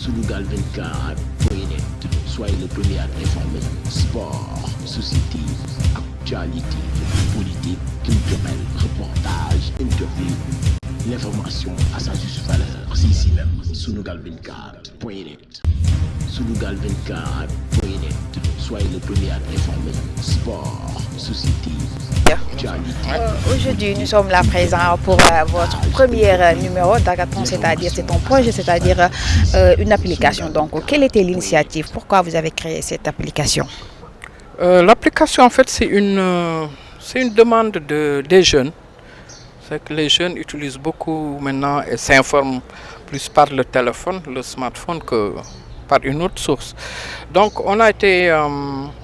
Sunugal 24.net, soyez le premier à être informé. Sport, société, actualité, politique, culturelle, reportage, interview. L'information à sa juste valeur, c'est ici même. Sunugal 24.net. Sunugal 24.net, soyez le premier à être informé. Sport, société, actualité. Aujourd'hui, nous sommes là présents pour votre premier numéro d'Hackathon, c'est-à-dire c'est ton projet, c'est-à-dire une application. Donc, quelle était l'initiative? Pourquoi vous avez créé cette application? L'application, en fait, c'est une demande des jeunes. C'est que les jeunes utilisent beaucoup maintenant et s'informent plus par le téléphone, le smartphone, que par une autre source. Donc, on a été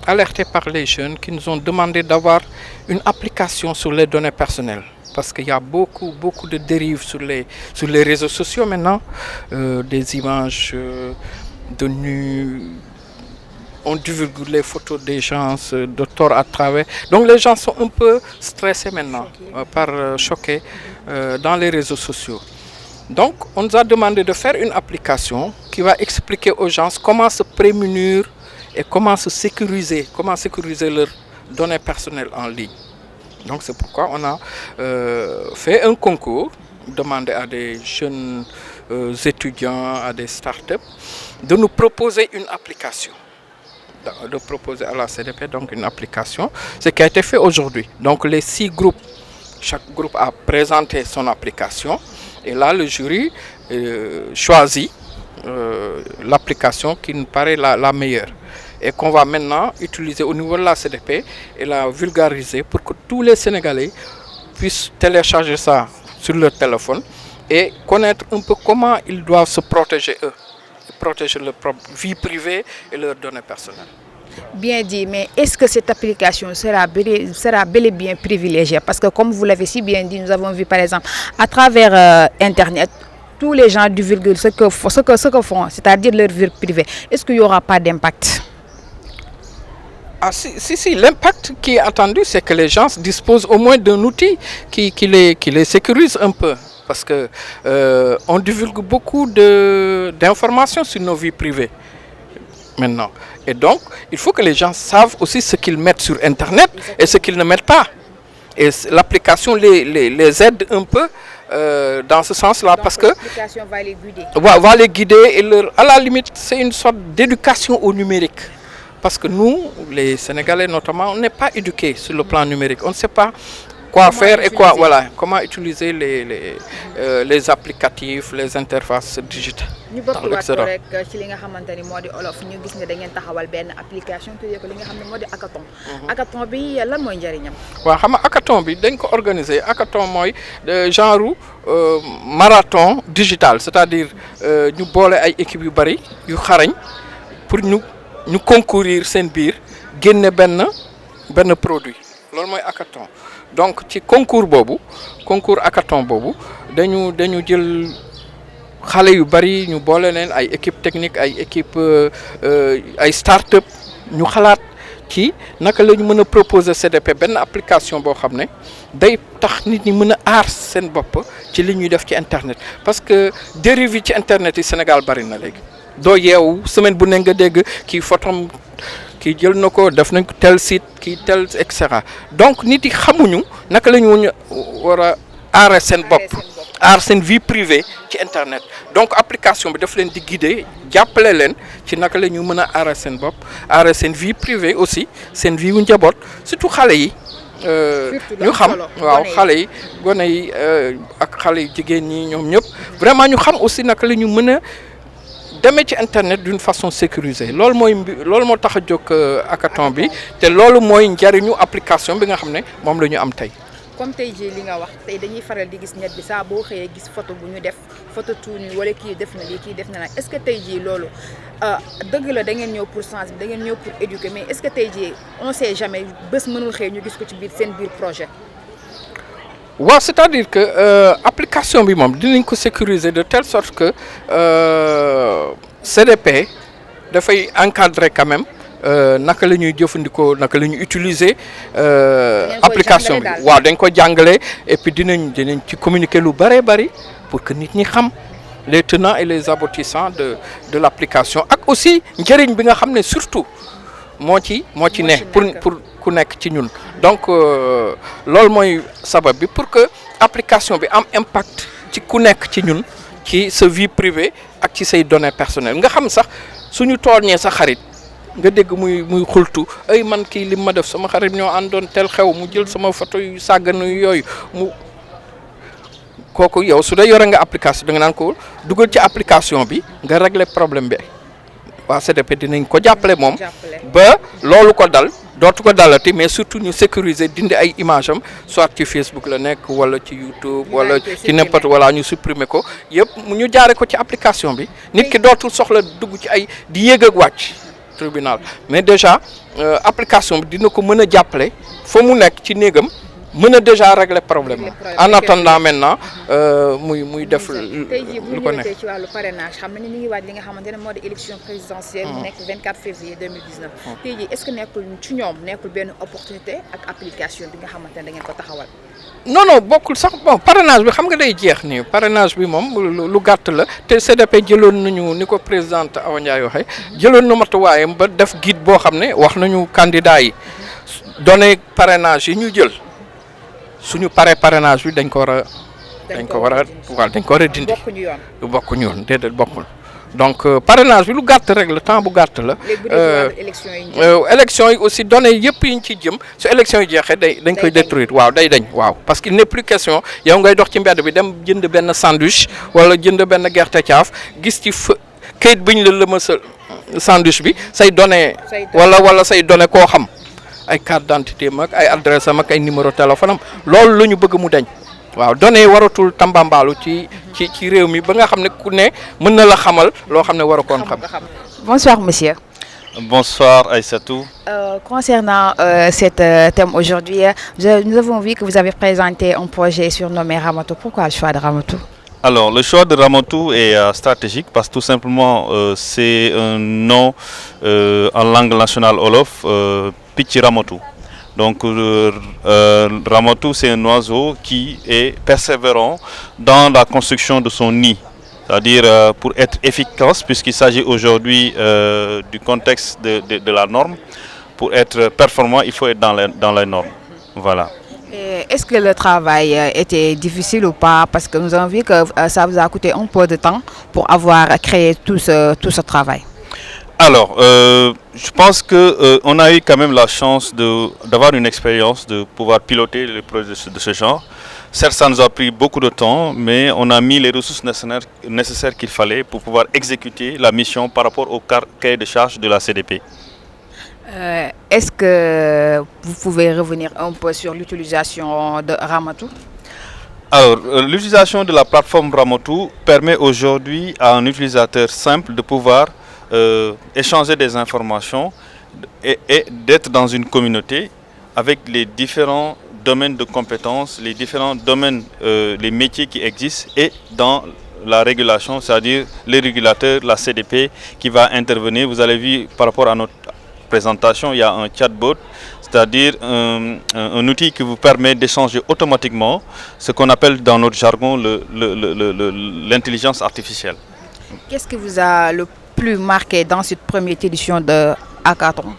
alerté par les jeunes qui nous ont demandé d'avoir une application sur les données personnelles. Parce qu'il y a beaucoup de dérives sur les réseaux sociaux maintenant, des images de nus. On divulgue les photos des gens de tort à travers. Donc les gens sont un peu stressés maintenant, choqués dans les réseaux sociaux. Donc on nous a demandé de faire une application qui va expliquer aux gens comment se prémunir et comment sécuriser leurs données personnelles en ligne. Donc c'est pourquoi on a fait un concours, demandé à des jeunes étudiants, à des startups, de nous proposer une application. De proposer à la CDP donc une application, ce qui a été fait aujourd'hui. Donc les 6 groupes, chaque groupe a présenté son application et là le jury choisit l'application qui nous paraît la meilleure et qu'on va maintenant utiliser au niveau de la CDP et la vulgariser pour que tous les Sénégalais puissent télécharger ça sur leur téléphone et connaître un peu comment ils doivent se protéger eux. Protéger leur propre vie privée et leurs données personnelles. Bien dit, mais est-ce que cette application sera bel et bien privilégiée? Parce que comme vous l'avez si bien dit, nous avons vu par exemple à travers Internet, tous les gens divulguent ce que font, c'est-à-dire leur vie privée. Est-ce qu'il n'y aura pas d'impact? Ah, si, l'impact qui est attendu, c'est que les gens disposent au moins d'un outil qui les sécurise un peu. Parce que on divulgue beaucoup d'informations sur nos vies privées maintenant. Et donc, il faut que les gens savent aussi ce qu'ils mettent sur Internet et ce qu'ils ne mettent pas. Et l'application les aide un peu dans ce sens-là. Parce que l'application va les guider. Va les guider et à la limite, c'est une sorte d'éducation au numérique. Parce que nous, les Sénégalais notamment, on n'est pas éduqués sur le plan numérique. On ne sait pas quoi faire et comment utiliser les applicatifs, les interfaces digitales. Ñu bokk rek ci li nga xamanteni modi olof ñu gis ne da ngeen taxawal ben application tuddee ko li nga xamne modi hackathon. Hackathon bi lan moy njariñam? Wa xam nga hackathon bi dañ ko organiser hackathon moy genre marathon digital, c'est-à-dire ñu bolé ay équipe yu bari yu xarañ pour ñu concourir sen biir génné ben produit. Lool moy hackathon. Donc ci concours hackathon bobu dañu jël xalé yu bari ñu bolé len ay équipe technique ay équipe ay start-up ñu xalaat ci naka lañu mëna proposer CDP ben application bo xamné day tax nit ñi mëna aar seen bopp ci li ñuy def ci internet parce que dérive ci internet yi Sénégal bari na légui do yeewu semaine bu ne nga dégg ki photom ki jël nako def nañ ko tel site ki tel etc. Donc nit yi xamuñu naka lañu wara aar seen bopp aar seen vie privée ci internet. Donc application bi daf leen di guider jàppale leen ci naka la ñu mën a aar seen bopp aar seen vie privée aussi seen vie wu njaboot surtout xale yi ñu xam waaw xale yi gone yi ak xale yi jigéen ñi ñoom ñëpp vraiment ñu xam aussi naka la ñu mën a demee ci internet d'une façon sécurisée loolu moo tax a jóg hackathon bi te loolu mooy njariñu application bi nga xam ne moom la ñu am tey. Comme tey jii li nga wax tey dañuy faral di gis net bi saa boo xëyee gis photo bu ñu def photo tuuni wala kii def na lii kii def na la est-ce que tey jii loolu dëgg la da ngeen ñëw pour sens bi da ngeen ñëw pour éduquer mais est-ce que tey jii on sait jamais bés mënul xëy ñu gis ko ci biir seen biir projet. waaw c'est-à-dire que application bi moom dinañ ko sécuriser de telle sorte que CDP dafay encadrer quand même. Naka la ñuy jëfandikoo naka la ñuy utiliser application bi waaw dañ ko jàngale et puis dinañ ci communiquer lu bari pour que nit ñi xam les tenants et les aboutissants de l'application ak aussi njëriñ bi nga xam ne surtout moo ci ne pour ku nekk ci ñun donc loolu mooy sabab bi pour que application bi am impact ci ku nekk ci ñun ci sa vie privée ak ci say données personnelles nga xam sax suñu tooñee sa xarit nga dégg muy xultu ay man kii li ma def sama xarit ñoo àndoon tel xew mu jël sama photo yu sàgganu yooyu mu kooku yow su dee yore nga application da nga naan ko dugal ci application bi nga régler problème bi waa CDP dinañ ko jàppale moom ba loolu ko dal dootu ko dalati mais surtout ñu sécuriser dindi ay image am soit ci Facebook la nekk wala ci YouTube wala ci n'importe wala ñu supprimer ko yëpp ñu jaare ko ci application bi nit ki dootul soxla dugg ci ay di yéeg ak wàcc tribunal mais déjà application bi dina ko mën a jàppale fa mu nekk ci néegam mën a déjà régler problème en attendant maintenant muy def tey jii bu lu ñu ko ñëwee nekk ci wàllu parrainage xam nañu ñu ngi waaj li nga xamante ne moo di élection présidentielle mu nekk 24 février 2019 tey jii est-ce que nekkul ci ñoom nekkul benn opportunité ak application bi nga xamante ne da ngeen ko taxawal non bokkul sax bon parrainage bi xam nga day jeex nii parrainage bi moom lu gàtt la te CDP jëloon nañu ni ko présidente Awa Ndiaye waxee jëloon na matuwaayam ba def guide boo xam ne wax nañu candidat yi données parrainage yi ñu jël suñu parrainage bi dañ ko war a dindi bokkuñu yoon déedéet bokkul donc parrainage bi lu gàtt rek la temps bu gàtt la élection yi aussi données yëpp yi ñu ci jëm su élection yi jeexee dañ koy détruire waaw day dañ waaw parce qu'il n'est plus question yow ngay dox ci mbedd bi dem jënd benn sandwich wala jënd benn gerte caaf gis ci kayit bi ñu la lëmasal sandwich bi say données wala say données koo xam ay carte d'identité am ak ay adresse am ak ay numéro téléphone am loolu la ñu bëgg mu dañ waaw données waratul tambambaalu ci réew mi ba nga xam ne ku ne mën na la xamal loo xam ne war a koon xam. Bonsoir monsieur. Bonsoir Aïssatou. Concernant cet thème aujourd'hui, nous avons vu que vous avez présenté un projet surnommé Ramatou. Pourquoi le choix de Ramatou? Alors, le choix de Ramatou est stratégique parce que tout simplement, c'est un nom en langue nationale Wolof, Picc Ramatou. Donc, Ramatou, c'est un oiseau qui est persévérant dans la construction de son nid. C'est-à-dire, pour être efficace, puisqu'il s'agit aujourd'hui du contexte de la norme, pour être performant, il faut être dans les normes. Voilà. Est-ce que le travail était difficile ou pas? Parce que nous avons vu que ça vous a coûté un peu de temps pour avoir créé tout ce travail. Alors, je pense qu'on a eu quand même la chance d'avoir une expérience, de pouvoir piloter les projets de ce genre. Certes, ça nous a pris beaucoup de temps, mais on a mis les ressources nécessaires qu'il fallait pour pouvoir exécuter la mission par rapport au cahier de charge de la CDP. Est-ce que vous pouvez revenir un peu sur l'utilisation de Ramatou? Alors, l'utilisation de la plateforme Ramatou permet aujourd'hui à un utilisateur simple de pouvoir échanger des informations et d'être dans une communauté avec les différents domaines de compétences, les différents domaines, les métiers qui existent et dans la régulation, c'est-à-dire les régulateurs, la CDP qui va intervenir. Vous avez vu par rapport à notre présentation, il y a un chatbot, c'est-à-dire un outil qui vous permet d'échanger automatiquement ce qu'on appelle dans notre jargon l'intelligence artificielle. Qu'est-ce qui vous a le plus marqué dans cette première édition de Hackathon?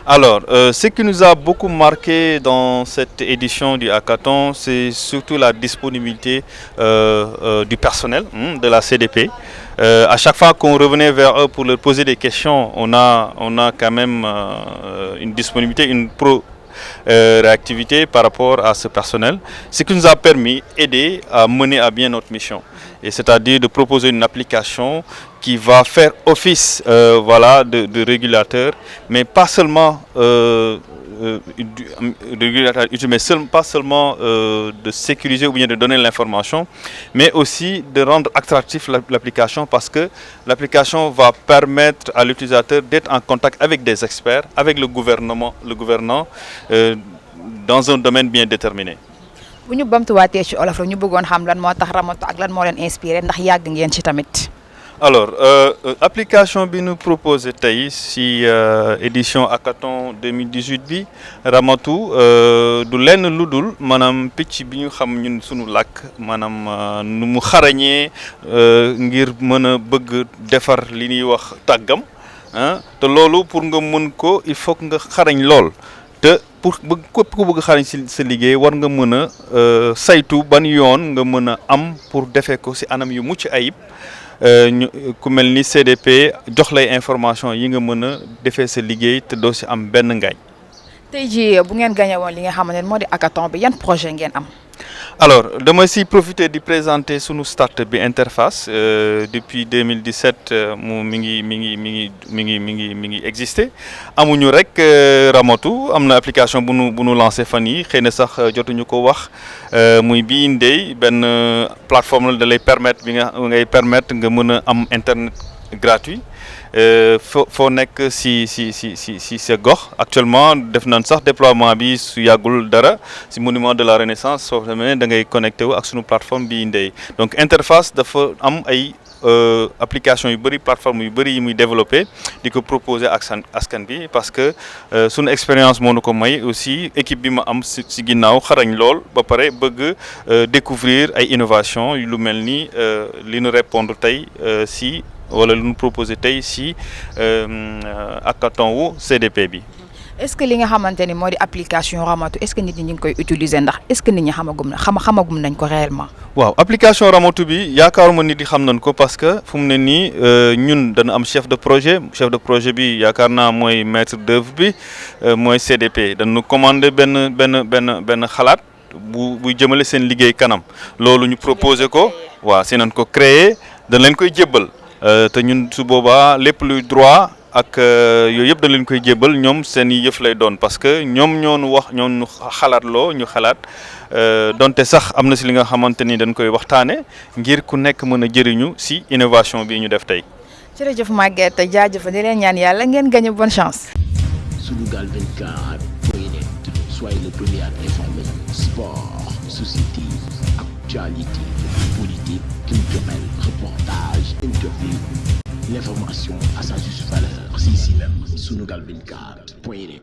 Alors, ce qui nous a beaucoup marqué dans cette édition du Hackathon, c'est surtout la disponibilité du personnel de la CDP. À chaque fois qu'on revenait vers eux pour leur poser des questions, on a quand même une disponibilité, une réactivité par rapport à ce personnel, ce qui nous a permis d'aider à mener à bien notre mission. Et c'est-à-dire de proposer une application qui va faire office de régulateur, mais pas seulement pas seulement de sécuriser ou bien de donner l'information, mais aussi de rendre attractif l'application parce que l'application va permettre à l'utilisateur d'être en contact avec des experts, avec le gouvernant dans un domaine bien déterminé. bu ñu bamtuwaatee ci olof rek ñu bëggoon xam lan moo tax Ramatou ak lan moo leen inspiré ndax yàgg ngeen ci tamit. Alors, application bi nous proposé tey si édition hackathon 2018 bi Ramatu du lenn lu dul maanaam picc bi ñu xam ñun sunu làkk maanaam nu mu xarañee ngir mën a bëgg defar li ñuy wax tàggam ah te loolu pour nga mën ko il faut que nga xarañ lool te pour bëgg képp ku bëgg xarañ si sa liggéey war nga mën a saytu ban yoon nga mën a am pour defee ko si anam yu mucc ayib. ñu ku mel ni CDP jox lay information yi nga mën a defee sa liggéey te doo si am benn ngaañ. tey jii bu ngeen gagné woon li nga xamante ne moo di hackathon bi yan projet ngeen am. Alors dama si profiter di présenter sunu start-up bi Interface depuis 2017 mi ngi exister amuñu rek Ramatu am na application bu nu lancé fan yi xëy na sax jotuñu ko wax muy bii ndey benn plateforme la da lay permettre ngay permettre nga mën a am internet gratuit foo nekk si sa gox actuellement def nañ sax déploiement bi su yàggul dara si monument de la Renaissance soo demee da ngay connecté wu ak sunu plateforme bi ndey donc Interface dafa am ay application yu bëri plateforme yu bëri yi muy développé di ko proposer ak askan bi parce que sunu expérience moo nu ko may aussi équipe bi ma am si ginnaaw xarañ lool ba pare bëgg découvrir ay innovation yu lu mel ni li nu répondre tey si wala lu ñu proposé tey si hackathon wu CDP bi. est-ce que li nga xamante ni moo di application Ramatu est-ce que nit ñi ñu ngi koy utiliser ndax est-ce que nit ñi xamagum nañ ko réellement. waaw application Ramatu bi yaakaaruma nit yi xam nañ ko parce que fu mu ne nii ñun dana am chef de projet bi yaakaar naa mooy maître d'œuvre bi mooy CDP dañu commandé benn xalaat buy jëmale seen liggéey kanam loolu ñu proposé ko waaw si nañ ko créer dañ leen koy jébbal. te ñun su boobaa lépp luy droit ak yooyu yëpp da leen koy jébbal ñoom seen i yëf lay doon parce que ñoom ñoo ñu xalaat loo ñu xalaat donte sax am na si li nga xamante ni dañ koy waxtaane ngir ku nekk mën a jëriñu si innovation bi ñu def tey. jërëjëf Maguette jaajëf di leen ñaan yàlla ngeen gagné bonne chance. Sunugal 24.net, soyez le premier à informer. Sport, société, actualité, politique, culturelle, reportage, interview. L'information à sa juste valeur, c'est ici même, Sunugal 24.net.